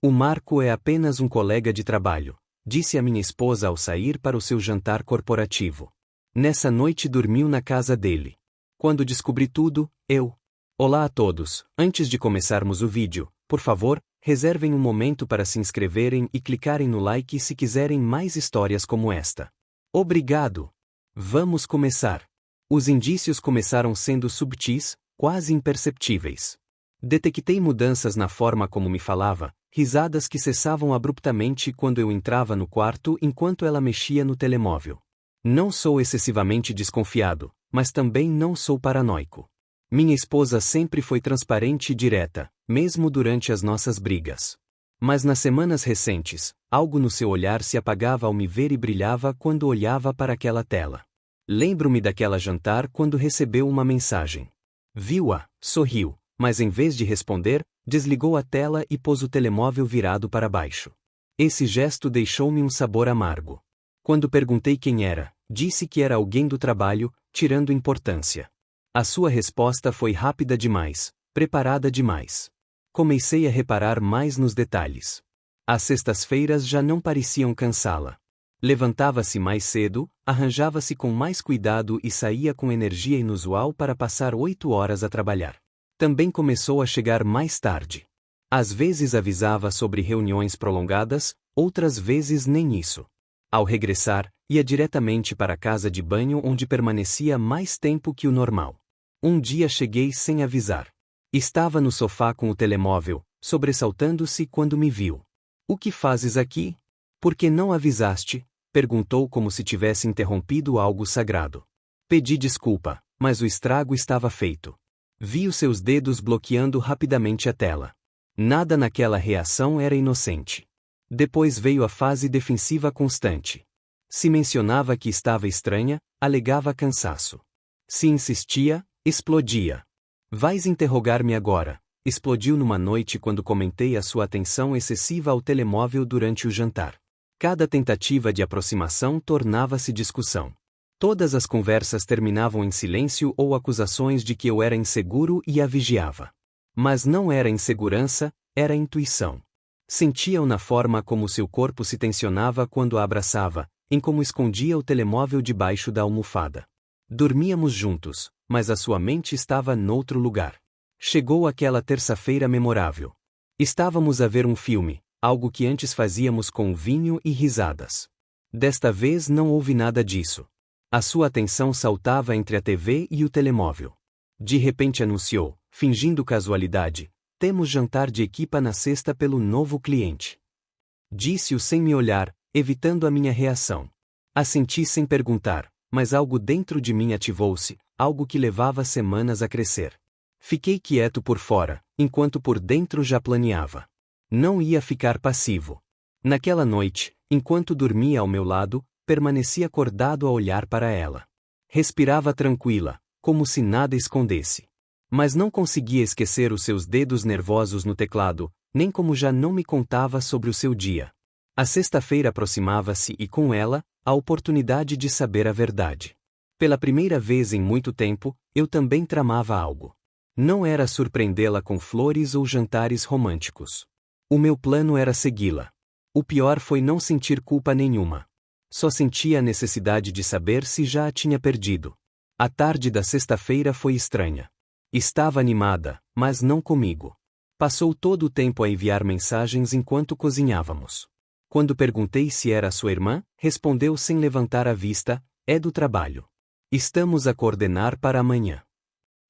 O Marco é apenas um colega de trabalho, disse a minha esposa ao sair para o seu jantar corporativo. Nessa noite dormiu na casa dele. Quando descobri tudo, eu... Olá a todos, antes de começarmos o vídeo, por favor, reservem um momento para se inscreverem e clicarem no like se quiserem mais histórias como esta. Obrigado! Vamos começar. Os indícios começaram sendo subtis, quase imperceptíveis. Detectei mudanças na forma como me falava, risadas que cessavam abruptamente quando eu entrava no quarto enquanto ela mexia no telemóvel. Não sou excessivamente desconfiado, mas também não sou paranoico. Minha esposa sempre foi transparente e direta, mesmo durante as nossas brigas. Mas nas semanas recentes, algo no seu olhar se apagava ao me ver e brilhava quando olhava para aquela tela. Lembro-me daquela jantar quando recebeu uma mensagem. Viu-a, sorriu, mas em vez de responder, desligou a tela e pôs o telemóvel virado para baixo. Esse gesto deixou-me um sabor amargo. Quando perguntei quem era, disse que era alguém do trabalho, tirando importância. A sua resposta foi rápida demais, preparada demais. Comecei a reparar mais nos detalhes. As sextas-feiras já não pareciam cansá-la. Levantava-se mais cedo, arranjava-se com mais cuidado e saía com energia inusual para passar 8 horas a trabalhar. Também começou a chegar mais tarde. Às vezes avisava sobre reuniões prolongadas, outras vezes nem isso. Ao regressar, ia diretamente para a casa de banho onde permanecia mais tempo que o normal. Um dia cheguei sem avisar. Estava no sofá com o telemóvel, sobressaltando-se quando me viu. O que fazes aqui? Por que não avisaste? Perguntou como se tivesse interrompido algo sagrado. Pedi desculpa, mas o estrago estava feito. Vi os seus dedos bloqueando rapidamente a tela. Nada naquela reação era inocente. Depois veio a fase defensiva constante. Se mencionava que estava estranha, alegava cansaço. Se insistia, explodia. Vais interrogar-me agora? Explodiu numa noite quando comentei a sua atenção excessiva ao telemóvel durante o jantar. Cada tentativa de aproximação tornava-se discussão. Todas as conversas terminavam em silêncio ou acusações de que eu era inseguro e a vigiava. Mas não era insegurança, era intuição. Sentia-o na forma como seu corpo se tensionava quando a abraçava, em como escondia o telemóvel debaixo da almofada. Dormíamos juntos, mas a sua mente estava noutro lugar. Chegou aquela terça-feira memorável. Estávamos a ver um filme, algo que antes fazíamos com vinho e risadas. Desta vez não houve nada disso. A sua atenção saltava entre a TV e o telemóvel. De repente anunciou, fingindo casualidade, temos jantar de equipa na sexta pelo novo cliente. Disse-o sem me olhar, evitando a minha reação. Assenti sem perguntar, mas algo dentro de mim ativou-se, algo que levava semanas a crescer. Fiquei quieto por fora, enquanto por dentro já planeava. Não ia ficar passivo. Naquela noite, enquanto dormia ao meu lado, permaneci acordado a olhar para ela. Respirava tranquila, como se nada escondesse. Mas não conseguia esquecer os seus dedos nervosos no teclado, nem como já não me contava sobre o seu dia. A sexta-feira aproximava-se e com ela, a oportunidade de saber a verdade. Pela primeira vez em muito tempo, eu também tramava algo. Não era surpreendê-la com flores ou jantares românticos. O meu plano era segui-la. O pior foi não sentir culpa nenhuma. Só sentia a necessidade de saber se já a tinha perdido. A tarde da sexta-feira foi estranha. Estava animada, mas não comigo. Passou todo o tempo a enviar mensagens enquanto cozinhávamos. Quando perguntei se era sua irmã, respondeu sem levantar a vista, é do trabalho. Estamos a coordenar para amanhã.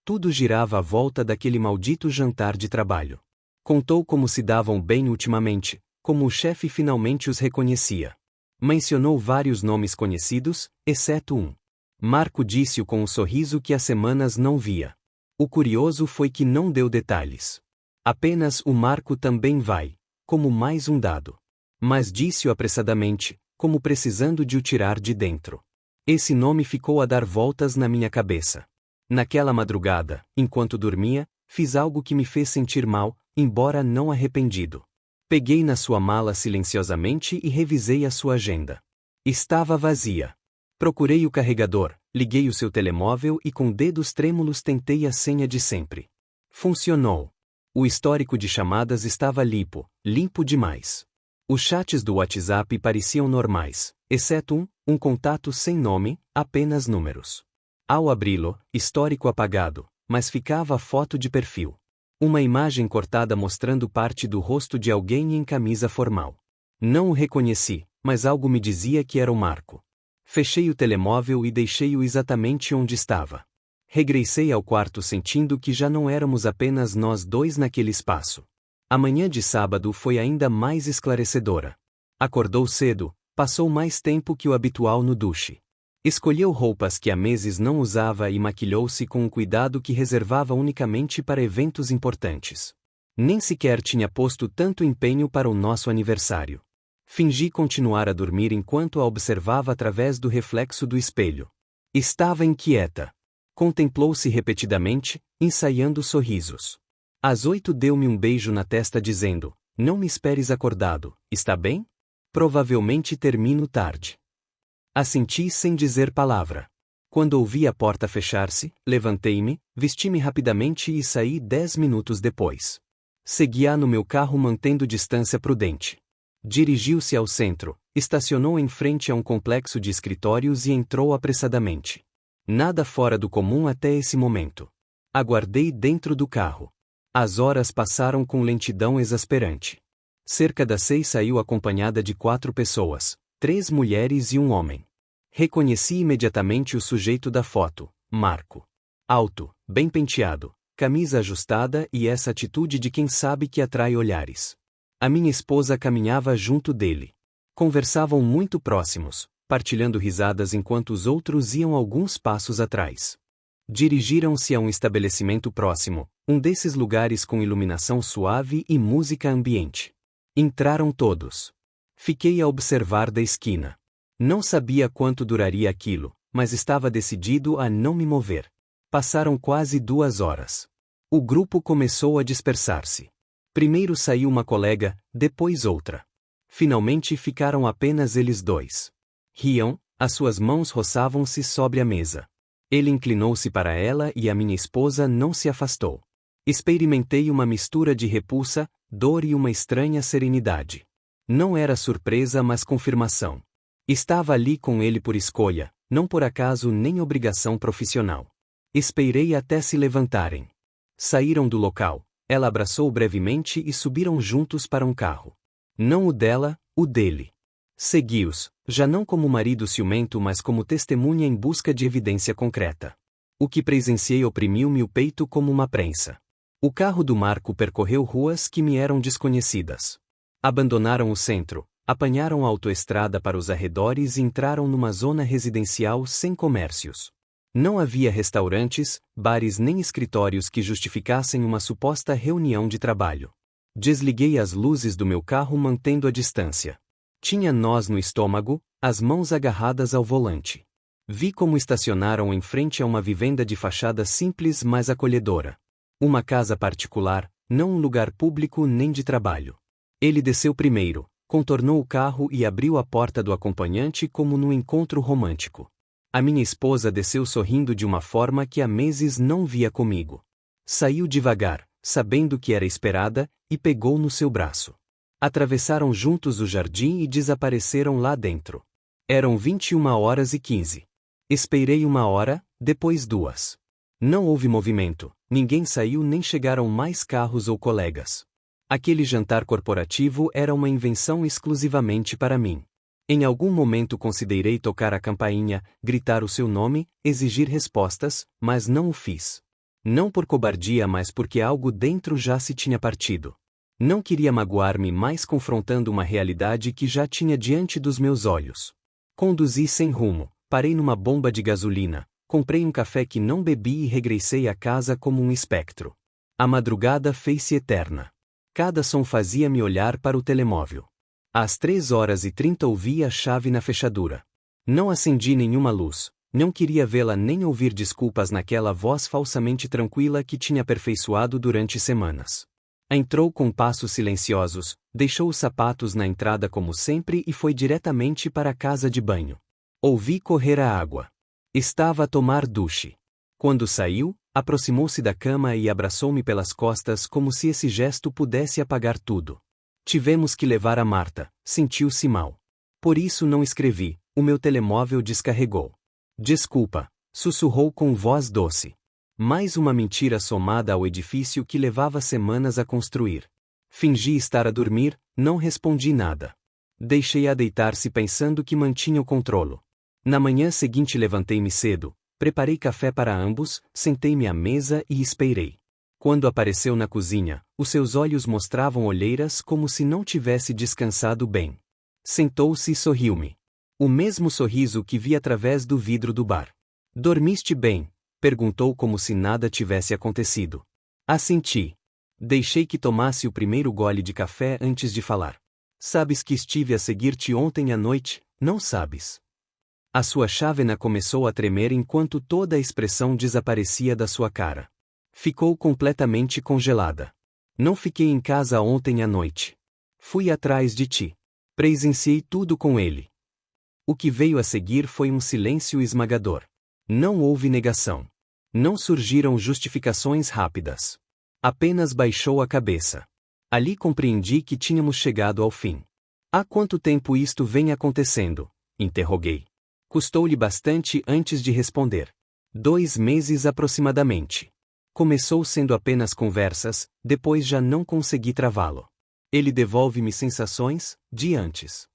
Tudo girava à volta daquele maldito jantar de trabalho. Contou como se davam bem ultimamente, como o chefe finalmente os reconhecia. Mencionou vários nomes conhecidos, exceto um. Marco disse-o com um sorriso que há semanas não via. O curioso foi que não deu detalhes. Apenas o Marco também vai, como mais um dado. Mas disse-o apressadamente, como precisando de o tirar de dentro. Esse nome ficou a dar voltas na minha cabeça. Naquela madrugada, enquanto dormia, fiz algo que me fez sentir mal, embora não arrependido. Peguei na sua mala silenciosamente e revisei a sua agenda. Estava vazia. Procurei o carregador, liguei o seu telemóvel e com dedos trêmulos tentei a senha de sempre. Funcionou. O histórico de chamadas estava limpo demais. Os chats do WhatsApp pareciam normais, exceto um contato sem nome, apenas números. Ao abri-lo, histórico apagado, mas ficava a foto de perfil. Uma imagem cortada mostrando parte do rosto de alguém em camisa formal. Não o reconheci, mas algo me dizia que era o Marco. Fechei o telemóvel e deixei-o exatamente onde estava. Regressei ao quarto sentindo que já não éramos apenas nós dois naquele espaço. A manhã de sábado foi ainda mais esclarecedora. Acordou cedo, passou mais tempo que o habitual no duche. Escolheu roupas que há meses não usava e maquilhou-se com um cuidado que reservava unicamente para eventos importantes. Nem sequer tinha posto tanto empenho para o nosso aniversário. Fingi continuar a dormir enquanto a observava através do reflexo do espelho. Estava inquieta. Contemplou-se repetidamente, ensaiando sorrisos. Às 8 deu-me um beijo na testa dizendo: "Não me esperes acordado, está bem? Provavelmente termino tarde." Assenti sem dizer palavra. Quando ouvi a porta fechar-se, levantei-me, vesti-me rapidamente e saí 10 minutos depois. Segui-a no meu carro mantendo distância prudente. Dirigiu-se ao centro, estacionou em frente a um complexo de escritórios e entrou apressadamente. Nada fora do comum até esse momento. Aguardei dentro do carro. As horas passaram com lentidão exasperante. Cerca das 6 saiu acompanhada de 4 pessoas, 3 mulheres e um homem. Reconheci imediatamente o sujeito da foto, Marco. Alto, bem penteado, camisa ajustada e essa atitude de quem sabe que atrai olhares. A minha esposa caminhava junto dele. Conversavam muito próximos, partilhando risadas enquanto os outros iam alguns passos atrás. Dirigiram-se a um estabelecimento próximo, um desses lugares com iluminação suave e música ambiente. Entraram todos. Fiquei a observar da esquina. Não sabia quanto duraria aquilo, mas estava decidido a não me mover. Passaram quase 2 horas. O grupo começou a dispersar-se. Primeiro saiu uma colega, depois outra. Finalmente ficaram apenas eles dois. Riam, as suas mãos roçavam-se sobre a mesa. Ele inclinou-se para ela e a minha esposa não se afastou. Experimentei uma mistura de repulsa, dor e uma estranha serenidade. Não era surpresa, mas confirmação. Estava ali com ele por escolha, não por acaso nem obrigação profissional. Esperei até se levantarem. Saíram do local, ela abraçou brevemente e subiram juntos para um carro. Não o dela, o dele. Segui-os, já não como marido ciumento mas como testemunha em busca de evidência concreta. O que presenciei oprimiu-me o peito como uma prensa. O carro do Marco percorreu ruas que me eram desconhecidas. Abandonaram o centro, apanharam a autoestrada para os arredores e entraram numa zona residencial sem comércios. Não havia restaurantes, bares nem escritórios que justificassem uma suposta reunião de trabalho. Desliguei as luzes do meu carro mantendo a distância. Tinha nós no estômago, as mãos agarradas ao volante. Vi como estacionaram em frente a uma vivenda de fachada simples mas acolhedora. Uma casa particular, não um lugar público nem de trabalho. Ele desceu primeiro, contornou o carro e abriu a porta do acompanhante como num encontro romântico. A minha esposa desceu sorrindo de uma forma que há meses não via comigo. Saiu devagar, sabendo que era esperada, e pegou no seu braço. Atravessaram juntos o jardim e desapareceram lá dentro. Eram 21h15. Esperei 1 hora, depois 2. Não houve movimento, ninguém saiu nem chegaram mais carros ou colegas. Aquele jantar corporativo era uma invenção exclusivamente para mim. Em algum momento considerei tocar a campainha, gritar o seu nome, exigir respostas, mas não o fiz. Não por cobardia mas porque algo dentro já se tinha partido. Não queria magoar-me mais confrontando uma realidade que já tinha diante dos meus olhos. Conduzi sem rumo, parei numa bomba de gasolina, comprei um café que não bebi e regressei à casa como um espectro. A madrugada fez-se eterna. Cada som fazia-me olhar para o telemóvel. Às 3h30 ouvi a chave na fechadura. Não acendi nenhuma luz, não queria vê-la nem ouvir desculpas naquela voz falsamente tranquila que tinha aperfeiçoado durante semanas. Entrou com passos silenciosos, deixou os sapatos na entrada como sempre e foi diretamente para a casa de banho. Ouvi correr a água. Estava a tomar duche. Quando saiu, Aproximou-se da cama e abraçou-me pelas costas como se esse gesto pudesse apagar tudo. Tivemos que levar a Marta, sentiu-se mal. Por isso não escrevi, o meu telemóvel descarregou. Desculpa, sussurrou com voz doce. Mais uma mentira somada ao edifício que levava semanas a construir. Fingi estar a dormir, não respondi nada. Deixei-a deitar-se pensando que mantinha o controlo. Na manhã seguinte levantei-me cedo, preparei café para ambos, sentei-me à mesa e esperei. Quando apareceu na cozinha, os seus olhos mostravam olheiras como se não tivesse descansado bem. Sentou-se e sorriu-me. O mesmo sorriso que vi através do vidro do bar. Dormiste bem? Perguntou como se nada tivesse acontecido. Assenti. Deixei que tomasse o primeiro gole de café antes de falar. Sabes que estive a seguir-te ontem à noite, não sabes? A sua chávena começou a tremer enquanto toda a expressão desaparecia da sua cara. Ficou completamente congelada. Não fiquei em casa ontem à noite. Fui atrás de ti. Presenciei tudo com ele. O que veio a seguir foi um silêncio esmagador. Não houve negação. Não surgiram justificações rápidas. Apenas baixou a cabeça. Ali compreendi que tínhamos chegado ao fim. Há quanto tempo isto vem acontecendo? Interroguei. Custou-lhe bastante antes de responder. 2 meses aproximadamente. Começou sendo apenas conversas, depois já não consegui travá-lo. Ele devolve-me sensações, de antes.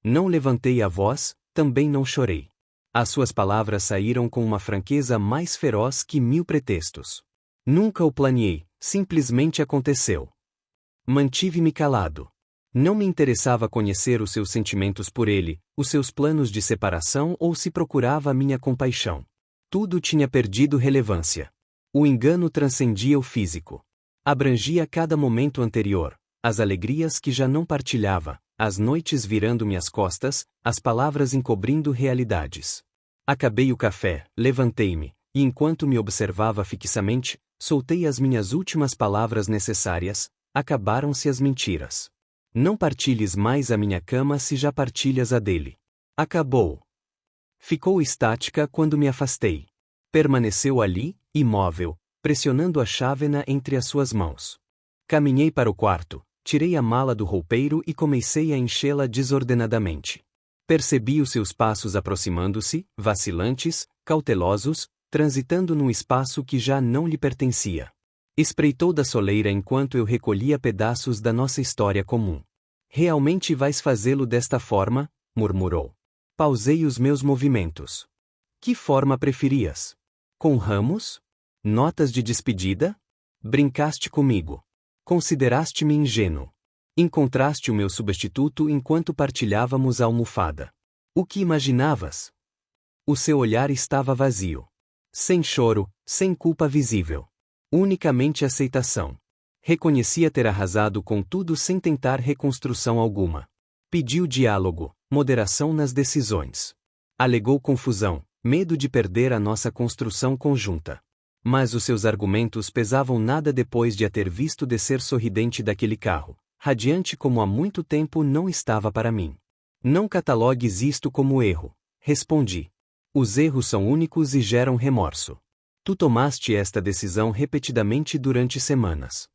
Não levantei a voz, também não chorei. As suas palavras saíram com uma franqueza mais feroz que 1000 pretextos. Nunca o planeei, simplesmente aconteceu. Mantive-me calado. Não me interessava conhecer os seus sentimentos por ele, os seus planos de separação ou se procurava a minha compaixão. Tudo tinha perdido relevância. O engano transcendia o físico. Abrangia cada momento anterior, as alegrias que já não partilhava, as noites virando-me as costas, as palavras encobrindo realidades. Acabei o café, levantei-me, e enquanto me observava fixamente, soltei as minhas últimas palavras necessárias. Acabaram-se as mentiras. Não partilhes mais a minha cama se já partilhas a dele. Acabou. Ficou estática quando me afastei. Permaneceu ali, imóvel, pressionando a chávena entre as suas mãos. Caminhei para o quarto, tirei a mala do roupeiro e comecei a enchê-la desordenadamente. Percebi os seus passos aproximando-se, vacilantes, cautelosos, transitando num espaço que já não lhe pertencia. Espreitou da soleira enquanto eu recolhia pedaços da nossa história comum. Realmente vais fazê-lo desta forma? Murmurou. Pausei os meus movimentos. Que forma preferias? Com ramos? Notas de despedida? Brincaste comigo. Consideraste-me ingênuo. Encontraste o meu substituto enquanto partilhávamos a almofada. O que imaginavas? O seu olhar estava vazio. Sem choro, sem culpa visível. Unicamente aceitação. Reconhecia ter arrasado com tudo sem tentar reconstrução alguma. Pediu diálogo, moderação nas decisões. Alegou confusão, medo de perder a nossa construção conjunta. Mas os seus argumentos pesavam nada depois de a ter visto descer sorridente daquele carro, radiante como há muito tempo não estava para mim. Não catalogues isto como erro, respondi. Os erros são únicos e geram remorso. Tu tomaste esta decisão repetidamente durante semanas.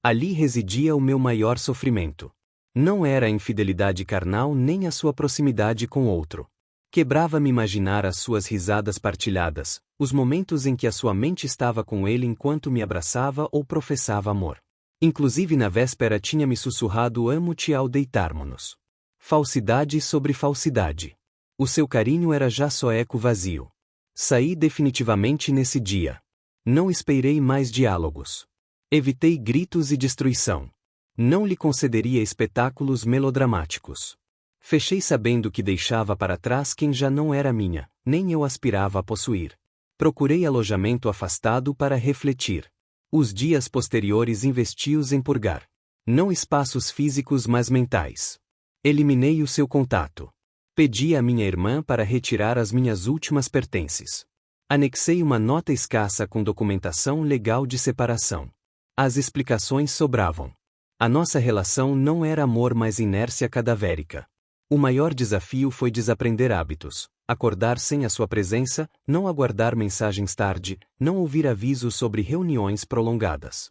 Ali residia o meu maior sofrimento. Não era a infidelidade carnal nem a sua proximidade com outro. Quebrava-me imaginar as suas risadas partilhadas, os momentos em que a sua mente estava com ele enquanto me abraçava ou professava amor. Inclusive na véspera tinha-me sussurrado amo-te ao deitarmos-nos. Falsidade sobre falsidade. O seu carinho era já só eco vazio. Saí definitivamente nesse dia. Não esperei mais diálogos. Evitei gritos e destruição. Não lhe concederia espetáculos melodramáticos. Fechei sabendo que deixava para trás quem já não era minha, nem eu aspirava a possuir. Procurei alojamento afastado para refletir. Os dias posteriores investi-os em purgar. Não espaços físicos mas mentais. Eliminei o seu contato. Pedi à minha irmã para retirar as minhas últimas pertences. Anexei uma nota escassa com documentação legal de separação. As explicações sobravam. A nossa relação não era amor mas inércia cadavérica. O maior desafio foi desaprender hábitos, acordar sem a sua presença, não aguardar mensagens tarde, não ouvir avisos sobre reuniões prolongadas.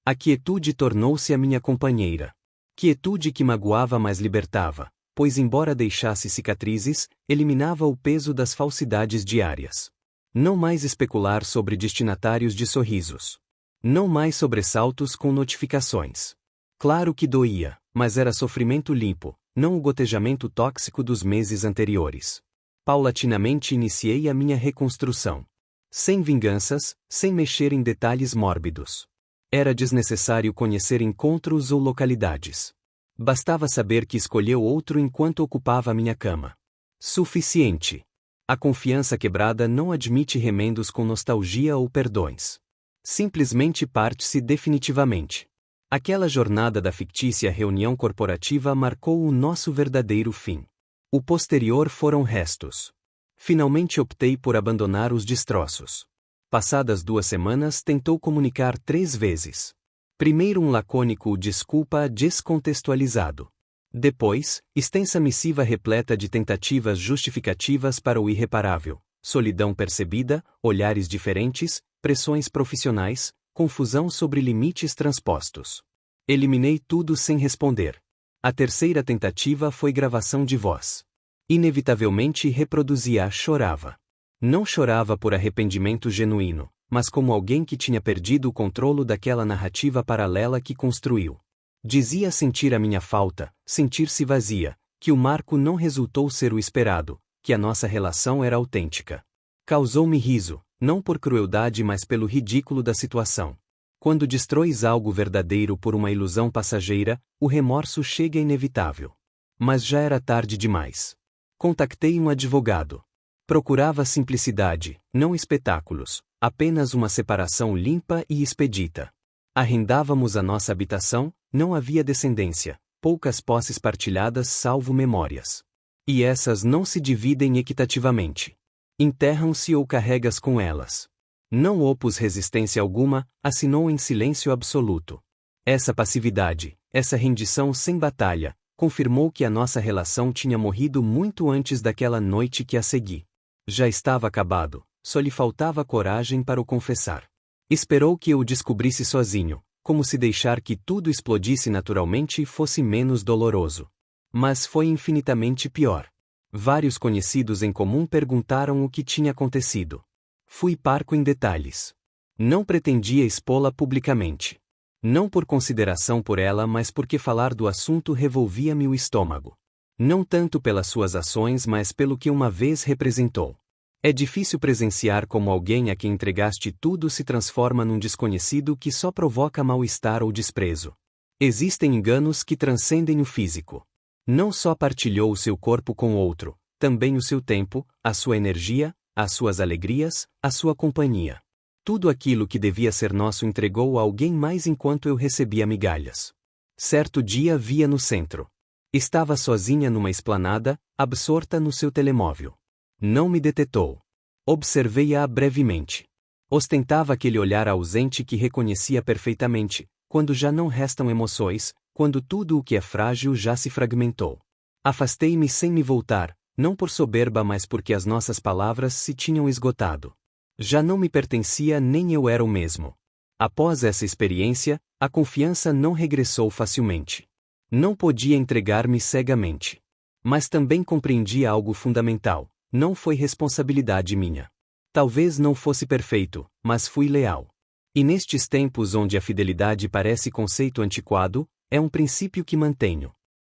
A quietude tornou-se a minha companheira. Quietude que magoava mas libertava, pois embora deixasse cicatrizes, eliminava o peso das falsidades diárias. Não mais especular sobre destinatários de sorrisos. Não mais sobressaltos com notificações. Claro que doía, mas era sofrimento limpo, não o gotejamento tóxico dos meses anteriores. Paulatinamente iniciei a minha reconstrução. Sem vinganças, sem mexer em detalhes mórbidos. Era desnecessário conhecer encontros ou localidades. Bastava saber que escolheu outro enquanto ocupava minha cama. Suficiente. A confiança quebrada não admite remendos com nostalgia ou perdões. Simplesmente parte-se definitivamente. Aquela jornada da fictícia reunião corporativa marcou o nosso verdadeiro fim. O posterior foram restos. Finalmente optei por abandonar os destroços. Passadas 2 semanas tentou comunicar 3 vezes. Primeiro um lacônico desculpa descontextualizado. Depois, extensa missiva repleta de tentativas justificativas para o irreparável, solidão percebida, olhares diferentes, pressões profissionais, confusão sobre limites transpostos. Eliminei tudo sem responder. A terceira tentativa foi gravação de voz. Inevitavelmente reproduzia, chorava. Não chorava por arrependimento genuíno, mas como alguém que tinha perdido o controle daquela narrativa paralela que construiu. Dizia sentir a minha falta, sentir-se vazia, que o marco não resultou ser o esperado, que a nossa relação era autêntica. Causou-me riso, não por crueldade mas pelo ridículo da situação. Quando destróis algo verdadeiro por uma ilusão passageira, o remorso chega inevitável. Mas já era tarde demais. Contactei um advogado. Procurava simplicidade, não espetáculos, apenas uma separação limpa e expedita. Arrendávamos a nossa habitação, não havia descendência, poucas posses partilhadas salvo memórias. E essas não se dividem equitativamente. Enterram-se ou carregas com elas. Não opus resistência alguma, assinou em silêncio absoluto. Essa passividade, essa rendição sem batalha, confirmou que a nossa relação tinha morrido muito antes daquela noite que a segui. Já estava acabado, só lhe faltava coragem para o confessar. Esperou que eu o descobrisse sozinho, como se deixar que tudo explodisse naturalmente fosse menos doloroso. Mas foi infinitamente pior. Vários conhecidos em comum perguntaram o que tinha acontecido. Fui parco em detalhes. Não pretendia expô-la publicamente. Não por consideração por ela mas porque falar do assunto revolvia-me o estômago. Não tanto pelas suas ações mas pelo que uma vez representou. É difícil presenciar como alguém a quem entregaste tudo se transforma num desconhecido que só provoca mal-estar ou desprezo. Existem enganos que transcendem o físico. Não só partilhou o seu corpo com outro, também o seu tempo, a sua energia, as suas alegrias, a sua companhia. Tudo aquilo que devia ser nosso entregou a alguém mais enquanto eu recebia migalhas. Certo dia via no centro. Estava sozinha numa esplanada, absorta no seu telemóvel. Não me detetou. Observei-a brevemente. Ostentava aquele olhar ausente que reconhecia perfeitamente, quando já não restam emoções, quando tudo o que é frágil já se fragmentou. Afastei-me sem me voltar, não por soberba mas porque as nossas palavras se tinham esgotado. Já não me pertencia nem eu era o mesmo. Após essa experiência, a confiança não regressou facilmente. Não podia entregar-me cegamente. Mas também compreendia algo fundamental. Não foi responsabilidade minha. Talvez não fosse perfeito, mas fui leal. E nestes tempos onde a fidelidade parece conceito antiquado, é um princípio que mantenho.